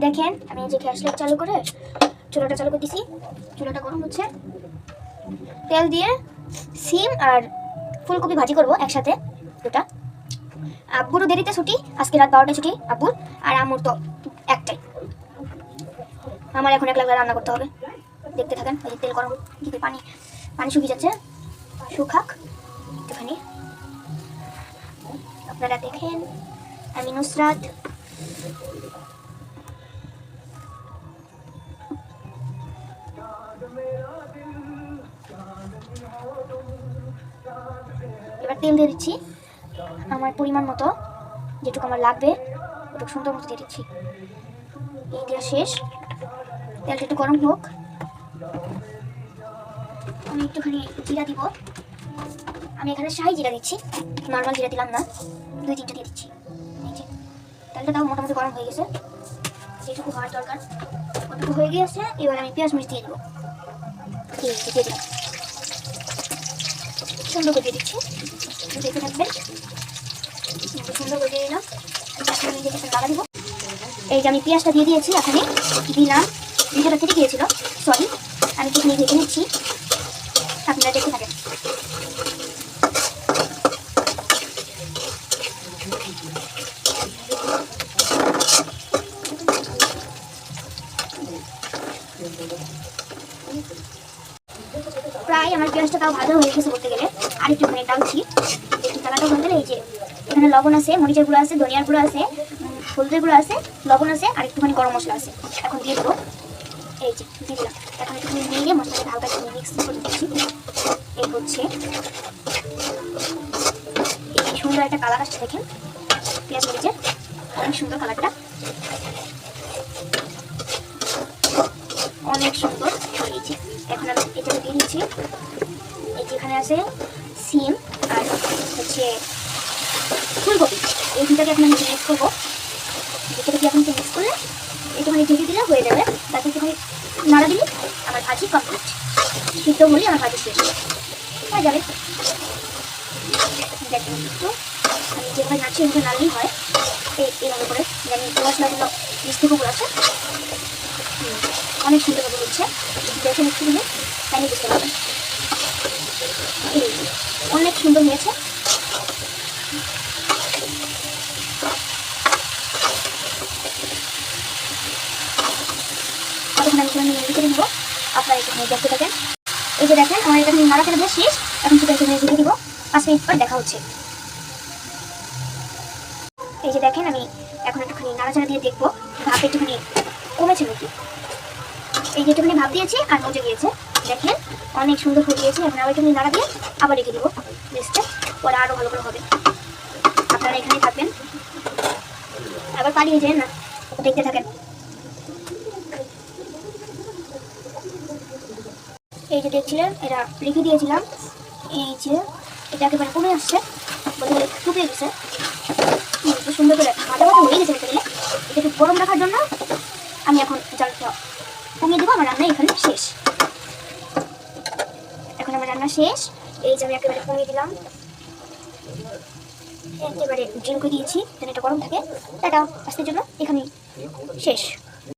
দেখেন আমি এই যে গ্যাস লাইট চালু করে চুলাটা চালু করে দিছি। চুলাটা গরম হচ্ছে। তেল দিয়ে সিম আর ফুলকপি ভাজি করব একসাথে দুটা। আব্বুরও দেরিতে ছুটি, আজকে রাত 12টায় ছুটি আব্বুর, আর আম্মুর তো একটাই। আমার এখন একলা রান্না করতে হবে। দেখতে থাকেন। ওই যে তেল গরম, দিকে পানি পানি শুকিয়ে যাচ্ছে, শুকাক একটুখানি। আপনারা দেখেন আমি নুসরাত। এবার তেল দিয়ে দিচ্ছি আমার পরিমাণ মতো, যেটুকু আমার লাগবে ওটুকু সুন্দর মতো দিয়ে দিচ্ছি। এই দেওয়া শেষ। তেলটা একটু গরম হোক। আমি একটুখানি জিরা দিব। আমি এখানে শাহি জিরা দিচ্ছি, নর্মাল জিরা দিলাম না, 2-3টা দিয়ে দিচ্ছি। এই যে তেলটা তাও মোটামুটি গরম হয়ে গেছে, যেটুকু হওয়ার দরকার ওটুকু হয়ে গিয়েছে। এবার আমি পেঁয়াজ মরিচ দিয়ে দেবো। দিয়ে দিলাম, সুন্দর করে দিয়ে দিচ্ছি। দেখতে থাকবেন, সুন্দর করে দিয়ে দিলাম। লাগা দিব। এই যে আমি পেঁয়াজটা দিয়ে দিয়েছি, এখনই দিলাম। ভিডিওটা কেটে গিয়েছিল, সরি। আমি কিছু নিয়ে দেখে নিচ্ছি, আপনারা দেখতে থাকেন। প্রায় আমার পেঁয়াজটা তাও ভালো হয়ে গেছে বলতে গেলে। আর একটুখানি ডালছি, একটু কালারটা হয়ে গেলে এই যে এখানে লবণ আছে, মরিচের গুঁড়ো আছে, ধনিয়ার গুঁড়ো আছে, হলদের গুঁড়ো আছে, লবণ আছে, আর একটুখানি গরম মশলা আছে। এখন দিয়ে দেবো। এই যে দিয়ে দিলাম। এখন একটু নিয়ে মশলাটা হালকা একটু মিক্স করে দিচ্ছি। এই হচ্ছে সুন্দর একটা কালার আসছে, দেখেন পেঁয়াজ মরিচের অনেক সুন্দর কালারটা, অনেক সুন্দর হয়েছে। এখন আমি এটা দিয়ে দিচ্ছি। এই যেখানে আছে সিম আর হচ্ছে ফুলকপি, এই দুটাকে এখন আমি মিক্স করবো। দুটোকে এখন মিক্স করলে একটুখানি ঢেকে দিলে হয়ে যাবে। তাতে একটুখানি নাড়া দিলে আমার ভাজি কমপ্লিট। সিদ্ধ হলে আমার ভাজি শেষ হয়ে যাবে। দেখেন একটু আমি যেভাবে নাড়ছি এভাবে নাড়লেই হয়। এইভাবে করে জানি মশলাগুলো মিক্স থেকে আছে, অনেক সুন্দরভাবে হচ্ছে। দেখেন একটু দিলে তাই বুঝতে পারবেন। এই অনেক সুন্দর হয়েছে। তখন আমি এখানে রেডি করে দিব, আপনারা এখানে দেখতে থাকেন। এই যে দেখেন আমার এখানে নাড়াচাড়া দিয়ে শেষ। এখন সেটা এখানে রেখে দিব, 5 মিনিট পর দেখা হচ্ছে। এই যে দেখেন আমি এখন একটুখানি নাড়াচাড়া দিয়ে দেখবো ভাপ একটুখানি কমেছে নাকি। এই যে একটুখানি ভাপ দিয়েছি আর মজে গিয়েছে, দেখেন অনেক সুন্দর হয়ে গিয়েছে। এখন আবার একটুখানি নাড়া দিয়ে আবার রেখে দিব রেস্টে, পরে আরও ভালো করে হবে। আপনারা এখানে থাকবেন, আবার পালিয়ে যায় না, দেখতে থাকেন। এই যে দেখছিলেন এটা রেখে দিয়েছিলাম, এই যে এটা একেবারে কমে আসছে, বলে শুকিয়ে গেছে, সুন্দর করে ভাজা ভাজা হয়ে গেছে। বলতে গেলে এটা একটু গরম রাখার জন্য আমি এখন জালটা কমিয়ে দেবো। আমার রান্না এখানে শেষ। এখন আমার রান্না শেষ। এই যে আমি একেবারে কমিয়ে দিলাম, একেবারে ড্রিল করে দিয়েছি যেন এটা গরম থাকে। এটা আস্তের জন্য এখানে শেষ।